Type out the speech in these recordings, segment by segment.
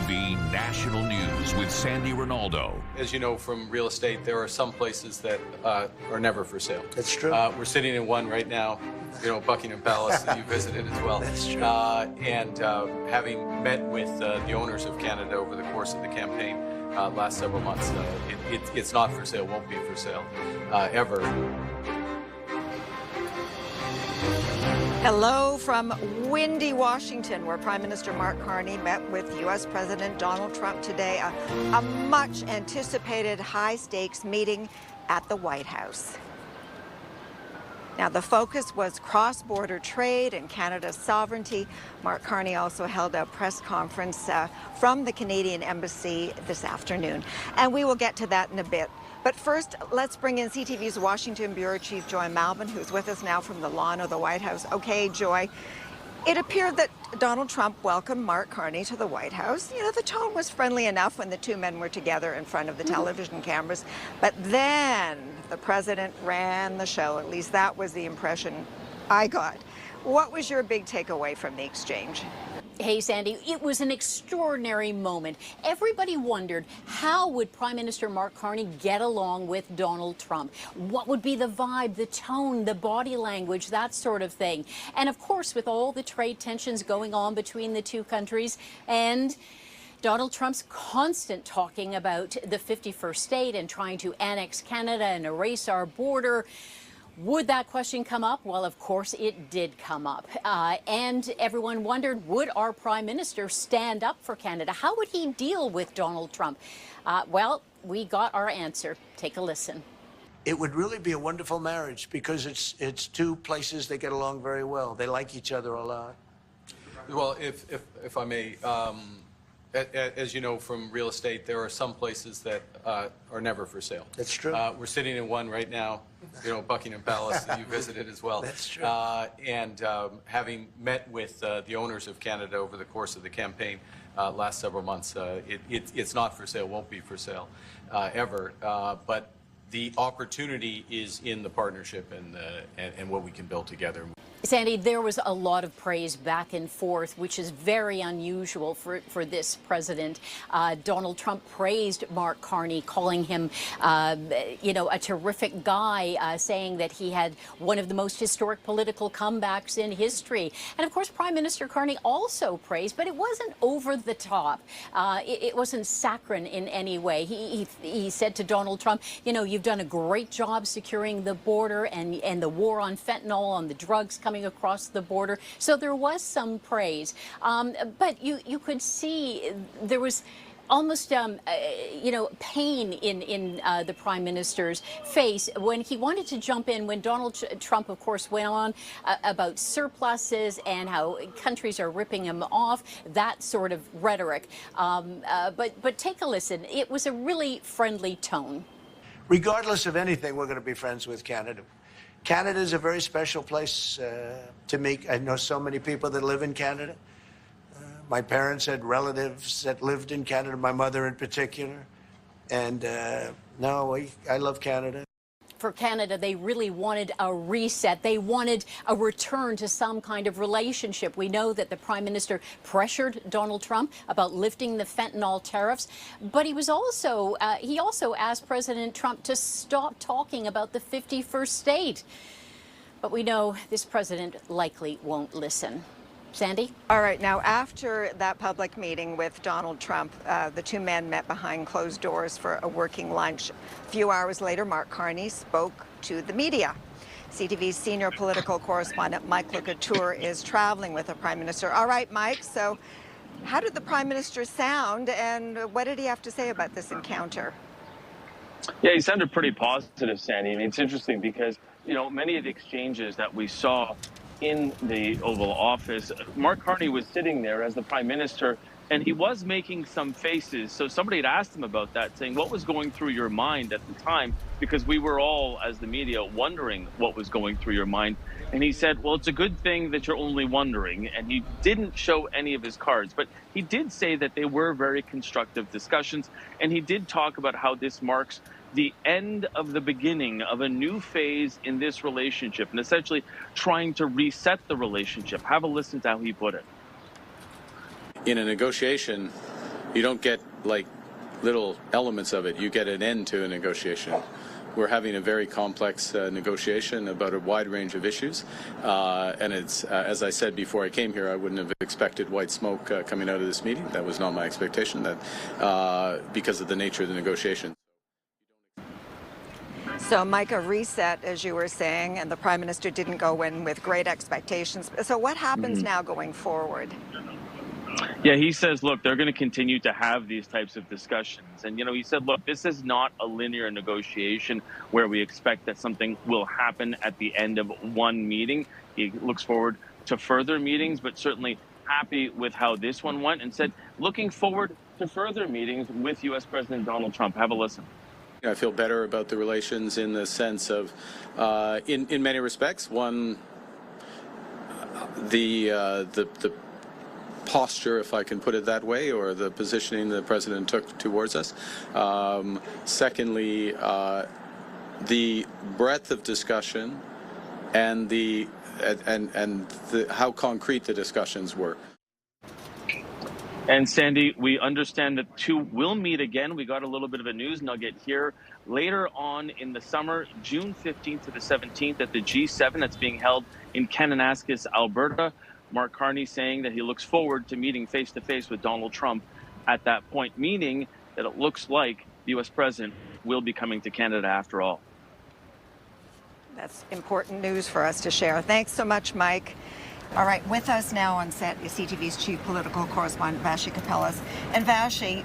CTV National News with Sandy Ronaldo. As you know from real estate, there are some places that are never for sale. That's true. We're sitting in one right now, Buckingham Palace that you visited as well. That's true. And having met with the owners of Canada over the course of the campaign last several months, it's not for sale, won't be for sale ever. Hello from windy Washington, where Prime Minister Mark Carney met with U.S. President Donald Trump today, a much-anticipated high-stakes meeting at the White House. Now, the focus was cross-border trade and Canada's sovereignty. Mark Carney also held a press conference from the Canadian Embassy this afternoon, and we will get to that in a bit. But first, let's bring in CTV's Washington Bureau Chief Joy Malvin, who's with us now from the lawn of the White House. Okay, Joy, it appeared that Donald Trump welcomed Mark Carney to the White House. The tone was friendly enough when the two men were together in front of the television cameras. But then the president ran the show. At least that was the impression I got. What was your big takeaway from the exchange? Hey, Sandy, it was an extraordinary moment. Everybody wondered, how would Prime Minister Mark Carney get along with Donald Trump? What would be the vibe, the tone, the body language, that sort of thing? And of course, with all the trade tensions going on between the two countries and Donald Trump's constant talking about the 51st state and trying to annex Canada and erase our border, would that question come up? Well, of course, it did come up. And everyone wondered, would our Prime Minister stand up for Canada? How would he deal with Donald Trump? Well, we got our answer. Take a listen. It would really be a wonderful marriage because it's two places that get along very well. They like each other a lot. Well, if I may, as you know from real estate, there are some places that are never for sale. That's true. We're sitting in one right now, Buckingham Palace that you visited as well. That's true. And having met with the owners of Canada over the course of the campaign last several months, it's not for sale, won't be for sale ever. But the opportunity is in the partnership and what we can build together. Sandy, there was a lot of praise back and forth, which is very unusual for this president. Donald Trump praised Mark Carney, calling him, a terrific guy, saying that he had one of the most historic political comebacks in history. And of course, Prime Minister Carney also praised, but it wasn't over the top. It wasn't saccharine in any way. He said to Donald Trump, you've done a great job securing the border and the war on fentanyl, on the drugs coming across the border. So there was some praise. But you could see there was almost, pain in the Prime Minister's face when he wanted to jump in, when Donald Trump, of course, went on about surpluses and how countries are ripping him off, that sort of rhetoric. But take a listen. It was a really friendly tone. Regardless of anything, we're going to be friends with Canada. Canada is a very special place to me. I know so many people that live in Canada. My parents had relatives that lived in Canada, my mother in particular. And I love Canada. For Canada, they really wanted a reset. They wanted a return to some kind of relationship. We know that the Prime Minister pressured Donald Trump about lifting the fentanyl tariffs, but he also asked President Trump to stop talking about the 51st state. But we know this president likely won't listen. Sandy? All right. Now, after that public meeting with Donald Trump, the two men met behind closed doors for a working lunch. A few hours later, Mark Carney spoke to the media. CTV's senior political correspondent, Mike Lecouture, is traveling with the Prime Minister. All right, Mike, so how did the Prime Minister sound, and what did he have to say about this encounter? Yeah, he sounded pretty positive, Sandy. I mean, it's interesting because, many of the exchanges that we saw in the Oval Office, Mark Carney was sitting there as the Prime Minister, and he was making some faces. So somebody had asked him about that, saying, what was going through your mind at the time? Because we were all, as the media, wondering what was going through your mind. And he said, well, it's a good thing that you're only wondering. And he didn't show any of his cards, but he did say that they were very constructive discussions. And he did talk about how this marks the end of the beginning of a new phase in this relationship, and essentially trying to reset the relationship. Have a listen to how he put it. In a negotiation, You don't get like little elements of it. You get an end to a negotiation. We're having a very complex negotiation about a wide range of issues, and it's as I said before I came here, I wouldn't have expected white smoke coming out of this meeting. That was not my expectation. That because of the nature of the negotiation. So, Mike, a reset, as you were saying, and the Prime Minister didn't go in with great expectations. So what happens now going forward? Yeah, he says, look, they're going to continue to have these types of discussions. And, he said, look, this is not a linear negotiation where we expect that something will happen at the end of one meeting. He looks forward to further meetings, but certainly happy with how this one went, and said, looking forward to further meetings with U.S. President Donald Trump. Have a listen. I feel better about the relations in the sense of, in many respects, one, the posture, if I can put it that way, or the positioning the president took towards us. Secondly, the breadth of discussion and how concrete the discussions were. And Sandy, we understand that two will meet again. We got a little bit of a news nugget here later on in the summer, June 15th to the 17th at the G7 that's being held in Kananaskis, Alberta. Mark Carney saying that he looks forward to meeting face-to-face with Donald Trump at that point, meaning that it looks like the U.S. president will be coming to Canada after all. That's important news for us to share. Thanks so much, Mike. All right, with us now on set is CTV's chief political correspondent, Vassy Kapelos. And Vassy,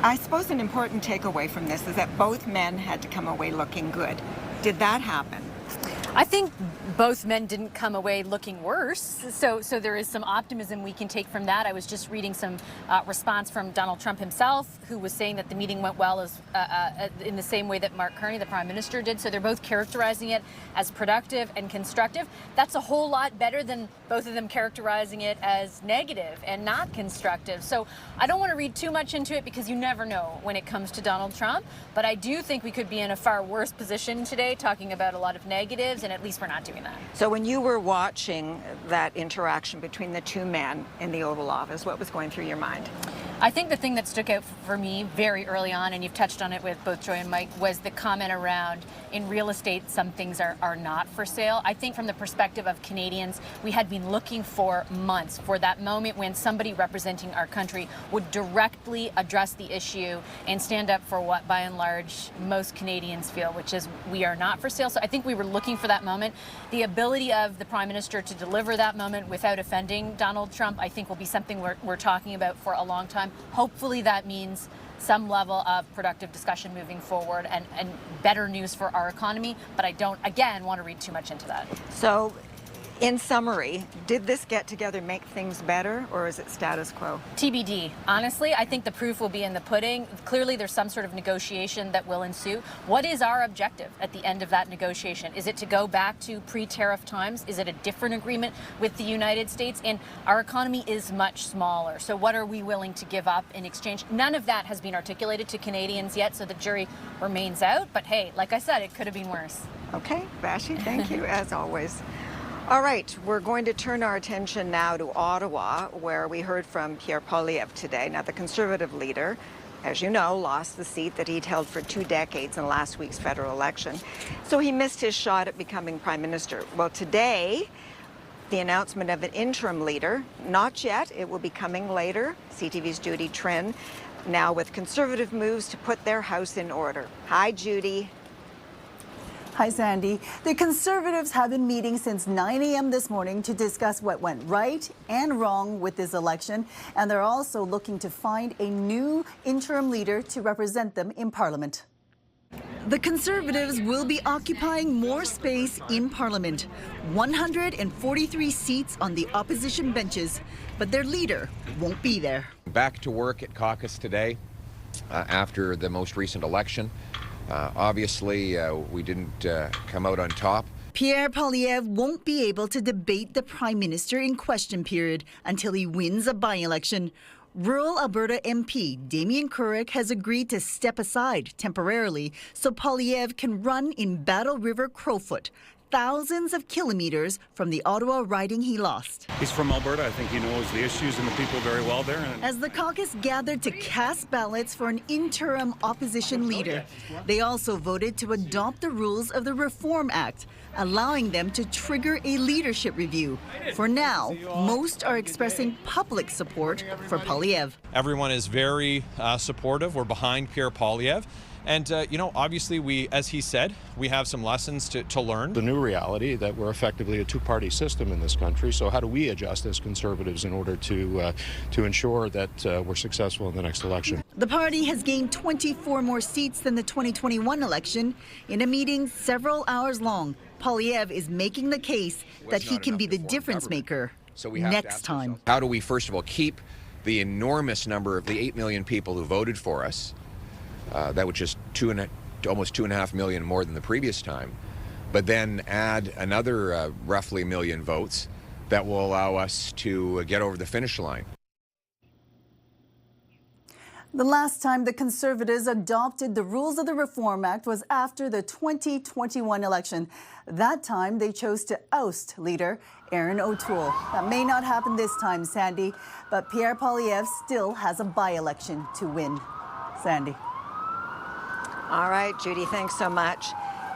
I suppose an important takeaway from this is that both men had to come away looking good. Did that happen? I think both men didn't come away looking worse, so there is some optimism we can take from that. I was just reading some response from Donald Trump himself, who was saying that the meeting went well as in the same way that Mark Carney, the Prime Minister, did. So they're both characterizing it as productive and constructive. That's a whole lot better than both of them characterizing it as negative and not constructive. So I don't want to read too much into it because you never know when it comes to Donald Trump. But I do think we could be in a far worse position today, talking about a lot of negatives, and at least we're not doing that. So when you were watching that interaction between the two men in the Oval Office, what was going through your mind? I think the thing that stuck out for me very early on, and you've touched on it with both Joy and Mike, was the comment around in real estate some things are not for sale. I think from the perspective of Canadians, we had been looking for months for that moment when somebody representing our country would directly address the issue and stand up for what by and large most Canadians feel, which is we are not for sale. So I think we were looking for that moment. The ability of the Prime Minister to deliver that moment without offending Donald Trump, I think will be something we're talking about for a long time. Hopefully that means some level of productive discussion moving forward and better news for our economy. But I don't, again, want to read too much into that. So, in summary, did this get together make things better, or is it status quo? TBD. Honestly, I think the proof will be in the pudding. Clearly, there's some sort of negotiation that will ensue. What is our objective at the end of that negotiation? Is it to go back to pre-tariff times? Is it a different agreement with the United States? And our economy is much smaller. So what are we willing to give up in exchange? None of that has been articulated to Canadians yet, so the jury remains out. But hey, like I said, it could have been worse. Okay, Vassy, thank you, as always. All right, we're going to turn our attention now to Ottawa, where we heard from Pierre Poilievre today. Now, the Conservative leader, as you know, lost the seat that he'd held for 2 decades in last week's federal election. So he missed his shot at becoming Prime Minister. Well, today, the announcement of an interim leader, not yet, it will be coming later. CTV's Judy Trin, now with Conservative moves to put their house in order. Hi, Judy. Hi, Sandy. The Conservatives have been meeting since 9 a.m. this morning to discuss what went right and wrong with this election, and they're also looking to find a new interim leader to represent them in Parliament. The Conservatives will be occupying more space in Parliament, 143 seats on the opposition benches, but their leader won't be there. Back to work at caucus today after the most recent election. Obviously, we didn't come out on top. Pierre Poilievre won't be able to debate the Prime Minister in question period until he wins a by-election. Rural Alberta MP Damien Couric has agreed to step aside temporarily so Poilievre can run in Battle River Crowfoot, thousands of kilometers from the Ottawa riding he lost. He's from Alberta. I think he knows the issues and the people very well there. As the caucus gathered to cast ballots for an interim opposition leader, they also voted to adopt the rules of the Reform Act, allowing them to trigger a leadership review. For now, most are expressing public support for Poilievre. Everyone is very supportive. We're behind Pierre Poilievre. And, obviously, as he said, we have some lessons to learn. The new reality that we're effectively a two-party system in this country. So how do we adjust as Conservatives in order to ensure that we're successful in the next election? The party has gained 24 more seats than the 2021 election. In a meeting several hours long, Poilievre is making the case that he can be the difference maker next time. How do we, first of all, keep the enormous number of the 8 million people who voted for us? That was just almost 2.5 million more than the previous time, but then add another roughly 1 million votes that will allow us to get over the finish line. The last time the Conservatives adopted the rules of the Reform Act was after the 2021 election. That time, they chose to oust leader Erin O'Toole. That may not happen this time, Sandy, but Pierre Poilievre still has a by-election to win. Sandy. All right, Judy, thanks so much.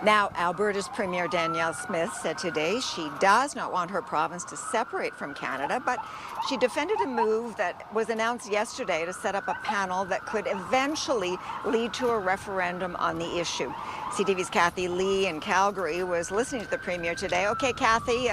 Now, Alberta's Premier Danielle Smith said today she does not want her province to separate from Canada, but she defended a move that was announced yesterday to set up a panel that could eventually lead to a referendum on the issue. CTV's Kathy Lee in Calgary was listening to the Premier today. Okay, Kathy,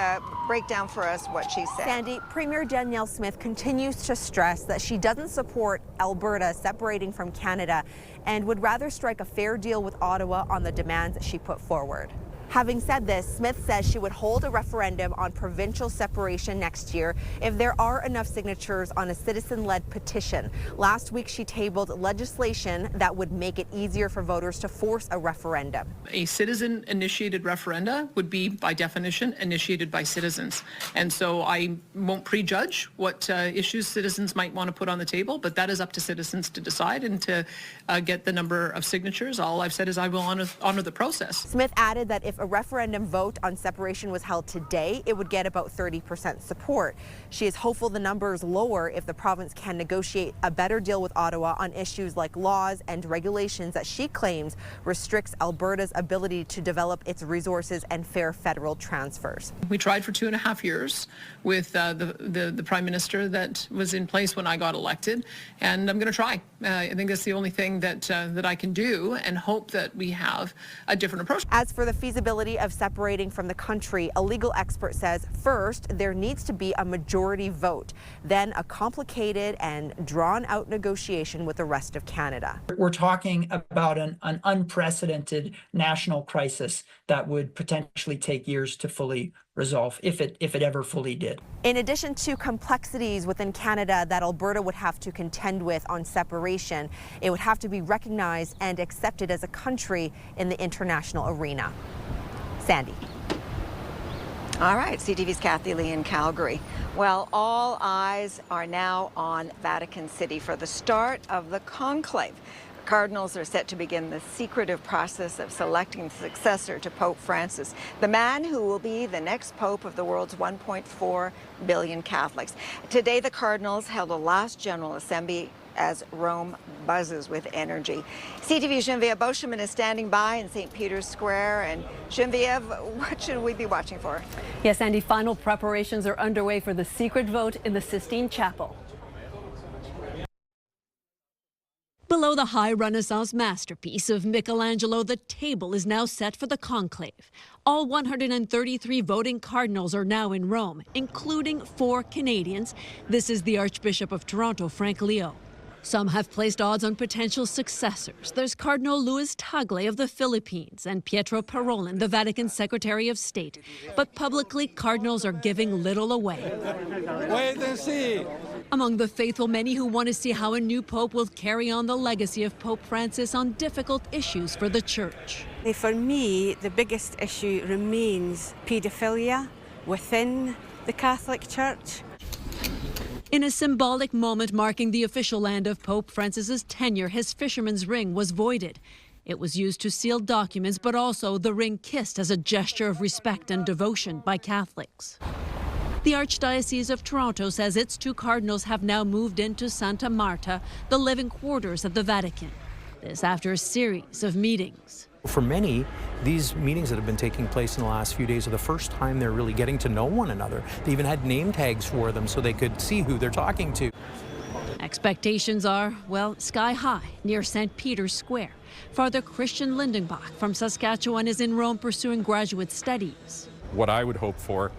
break down for us what she said. Sandy, Premier Danielle Smith continues to stress that she doesn't support Alberta separating from Canada and would rather strike a fair deal with Ottawa on the demands that she put forward. Having said this, Smith says she would hold a referendum on provincial separation next year if there are enough signatures on a citizen-led petition. Last week, she tabled legislation that would make it easier for voters to force a referendum. A citizen-initiated referenda would be, by definition, initiated by citizens. And so I won't prejudge what issues citizens might want to put on the table, but that is up to citizens to decide and to get the number of signatures. All I've said is I will honor the process. Smith added that if a referendum vote on separation was held today, it would get about 30% support. She is hopeful the number is lower if the province can negotiate a better deal with Ottawa on issues like laws and regulations that she claims restricts Alberta's ability to develop its resources and fair federal transfers. We tried for 2.5 years with the Prime Minister that was in place when I got elected, and I'm going to try. I think that's the only thing that I can do, and hope that we have a different approach. As for the feasibility of separating from the country, a legal expert says first there needs to be a majority vote, then a complicated and drawn-out negotiation with the rest of Canada. We're talking about an unprecedented national crisis that would potentially take years to fully resolve, if it ever fully did. In addition to complexities within Canada that Alberta would have to contend with on separation, it would have to be recognized and accepted as a country in the international arena. Sandy. All right, CTV's Kathy Lee in Calgary. Well, all eyes are now on Vatican City for the start of the conclave. Cardinals are set to begin the secretive process of selecting the successor to Pope Francis, the man who will be the next pope of the world's 1.4 billion Catholics. Today, the Cardinals held a last General Assembly as Rome buzzes with energy. CTV's Geneviève Beauchemin is standing by in St. Peter's Square. And Geneviève, what should we be watching for? Yes, Andy, final preparations are underway for the secret vote in the Sistine Chapel. Below the high Renaissance masterpiece of Michelangelo, the table is now set for the conclave. All 133 voting cardinals are now in Rome, including 4 Canadians. This is the Archbishop of Toronto, Frank Leo. Some have placed odds on potential successors. There's Cardinal Luis Tagle of the Philippines and Pietro Parolin, the Vatican Secretary of State. But publicly, cardinals are giving little away. Wait and see. Among the faithful, many who want to see how a new pope will carry on the legacy of Pope Francis on difficult issues for the Church. For me, the biggest issue remains paedophilia within the Catholic Church. In a symbolic moment marking the official end of Pope Francis's tenure, his fisherman's ring was voided. It was used to seal documents, but also the ring kissed as a gesture of respect and devotion by Catholics. The Archdiocese of Toronto says its 2 cardinals have now moved into Santa Marta, the living quarters of the Vatican. This after a series of meetings. For many, these meetings that have been taking place in the last few days are the first time they're really getting to know one another. They even had name tags for them so they could see who they're talking to. Expectations are, well, sky high near St. Peter's Square. Father Christian Lindenbach from Saskatchewan is in Rome pursuing graduate studies. What I would hope for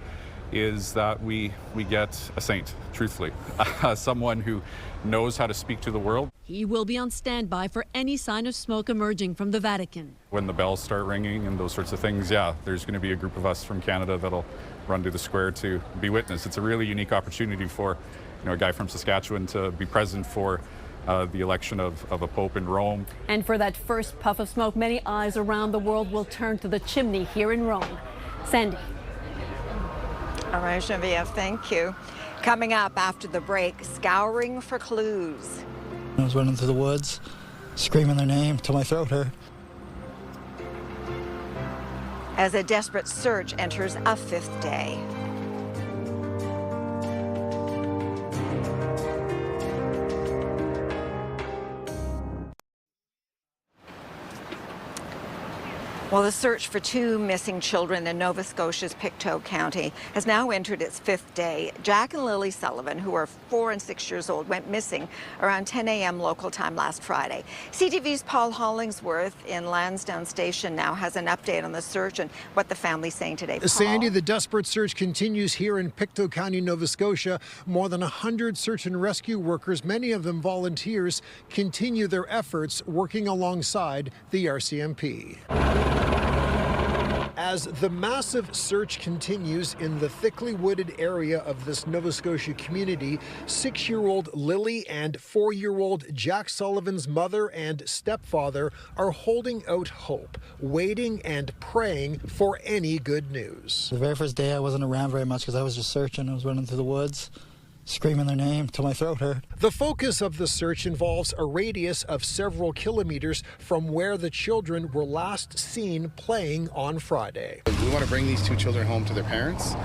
is that we get a saint, truthfully, someone who knows how to speak to the world. He will be on standby for any sign of smoke emerging from the Vatican. When the bells start ringing and those sorts of things, yeah, there's going to be a group of us from Canada that'll run to the square to be witness. It's a really unique opportunity for a guy from Saskatchewan to be present for the election of a pope in Rome. And for that first puff of smoke, many eyes around the world will turn to the chimney here in Rome. Sandy. All right, Genevieve, thank you. Coming up after the break, scouring for clues. I was running through the woods, screaming their name till my throat hurt. As a desperate search enters a 5th day. Well, the search for 2 missing children in Nova Scotia's Pictou County has now entered its 5th day. Jack and Lily Sullivan, who are 4 and 6 years old, went missing around 10 a.m. local time last Friday. CTV's Paul Hollingsworth in Lansdowne Station now has an update on the search and what the family's saying today. Paul? Sandy, the desperate search continues here in Pictou County, Nova Scotia. More than 100 search and rescue workers, many of them volunteers, continue their efforts working alongside the RCMP. As the massive search continues in the thickly wooded area of this Nova Scotia community, 6-year-old Lily and 4-year-old Jack Sullivan's mother and stepfather are holding out hope, waiting and praying for any good news. The very first day I wasn't around very much because I was just searching. I was running through the woods, screaming their name till my throat hurt. The focus of the search involves a radius of several kilometers from where the children were last seen playing on Friday. We want to bring these 2 children home to their parents.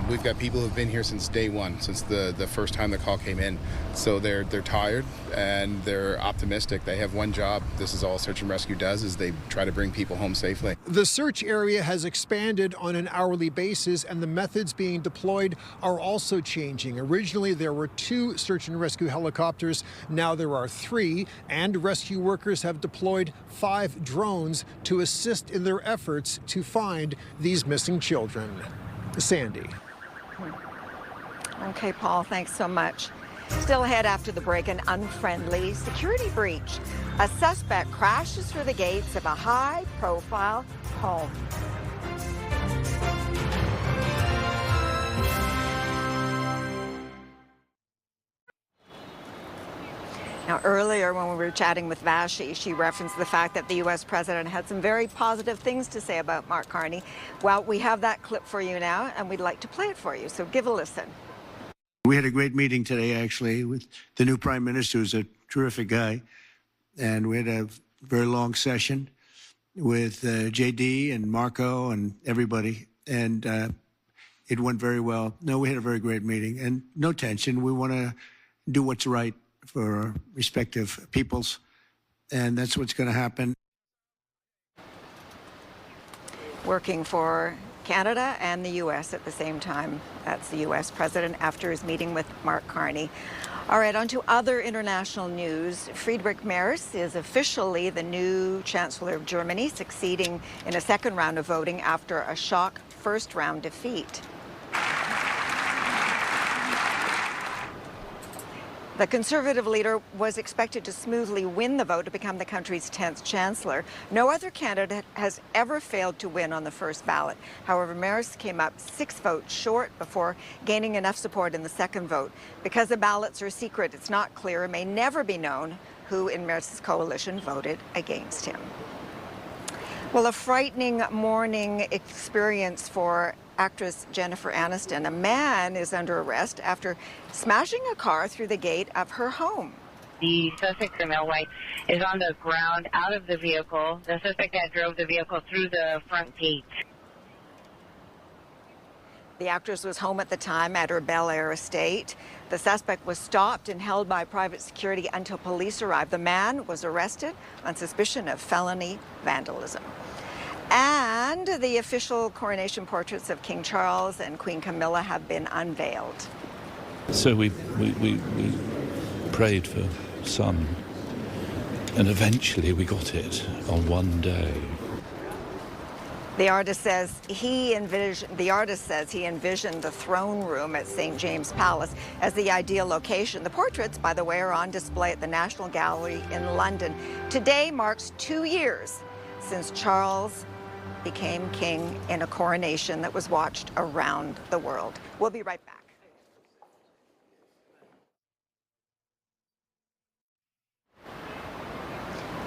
We've got people who've been here since day one, since the first time the call came in. So they're tired and they're optimistic. They have one job. This is all search and rescue does, is they try to bring people home safely. The search area has expanded on an hourly basis and the methods being deployed are also changing. Originally, there were 2 search and rescue helicopters. Now there are 3, and rescue workers have deployed 5 drones to assist in their efforts to find these missing children. Sandy. Okay, Paul, thanks so much. Still ahead after the break, an unfriendly security breach. A suspect crashes through the gates of a high-profile home. Now, earlier when we were chatting with Vassy, she referenced the fact that the U.S. president had some very positive things to say about Mark Carney. Well, we have that clip for you now, and we'd like to play it for you, so give a listen. We had a great meeting today, actually, with the new prime minister, who's a terrific guy. And we had a very long session with JD and Marco and everybody. And it went very well. No, we had a very great meeting and no tension. We want to do what's right for our respective peoples. And that's what's going to happen. Working for Canada and the U.S. at the same time. That's the U.S. president after his meeting with Mark Carney. All right, on to other international news. Friedrich Merz is officially the new Chancellor of Germany, succeeding in a second round of voting after a shock first round defeat. The Conservative leader was expected to smoothly win the vote to become the country's 10th chancellor. No other candidate has ever failed to win on the first ballot. However, Merz came up 6 votes short before gaining enough support in the second vote. Because the ballots are secret, it's not clear and may never be known who in Merz's coalition voted against him. Well, a frightening morning experience for actress Jennifer Aniston. A man is under arrest after smashing a car through the gate of her home. The suspect criminal white is on the ground out of the vehicle. The suspect that drove the vehicle through the front gate. The actress was home at the time at her Bel Air estate. The suspect was stopped and held by private security until police arrived. The man was arrested on suspicion of felony vandalism. And the official coronation portraits of King Charles and Queen Camilla have been unveiled. So we prayed for sun, and eventually we got it on one day. The artist says he envisioned the throne room at St. James Palace as the ideal location. The portraits, by the way, are on display at the National Gallery in London. Today marks 2 years since Charles became king in a coronation that was watched around the world. We'll be right back.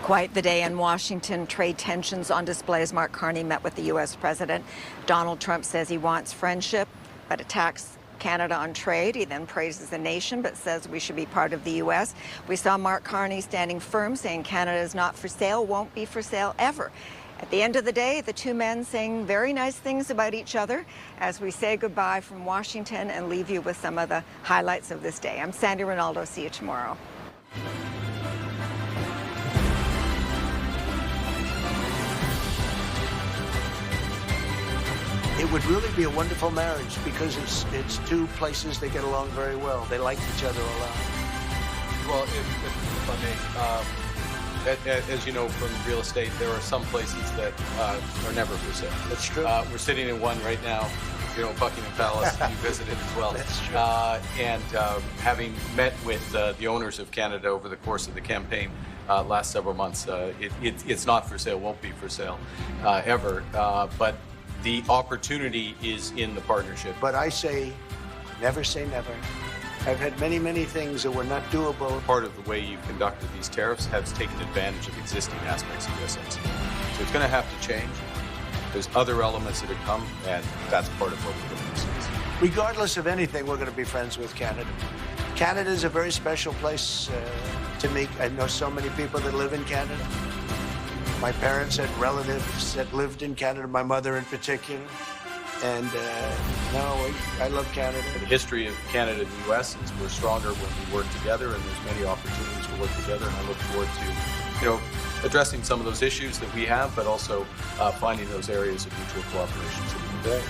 Quite the day in Washington. Trade tensions on display as Mark Carney met with the U.S. President. Donald Trump says he wants friendship, but attacks Canada on trade. He then praises the nation, but says we should be part of the U.S. We saw Mark Carney standing firm, saying Canada is not for sale, won't be for sale ever. At the end of the day, the two men saying very nice things about each other as we say goodbye from Washington and leave you with some of the highlights of this day. I'm Sandy Ronaldo. See you tomorrow. It would really be a wonderful marriage because it's two places that get along very well. They like each other a lot. Well, if I may, as you know from real estate, there are some places that are never for sale. That's true. We're sitting in one right now, Buckingham Palace. You visited as well. That's true. And having met with the owners of Canada over the course of the campaign last several months, it's not for sale, won't be for sale ever. But the opportunity is in the partnership. But I say never. I've had many things that were not doable. Part of the way you've conducted these tariffs has taken advantage of existing aspects of USMCA. So it's going to have to change. There's other elements that have come, and that's part of what we're doing these days. Regardless of anything, we're going to be friends with Canada. Canada is a very special place to me. I know so many people that live in Canada. My parents had relatives that lived in Canada, my mother in particular. And no, I love Canada. The history of Canada and the U.S. is we're stronger when we work together, and there's many opportunities to work together. And I look forward to, addressing some of those issues that we have, but also finding those areas of mutual cooperation so we can grow.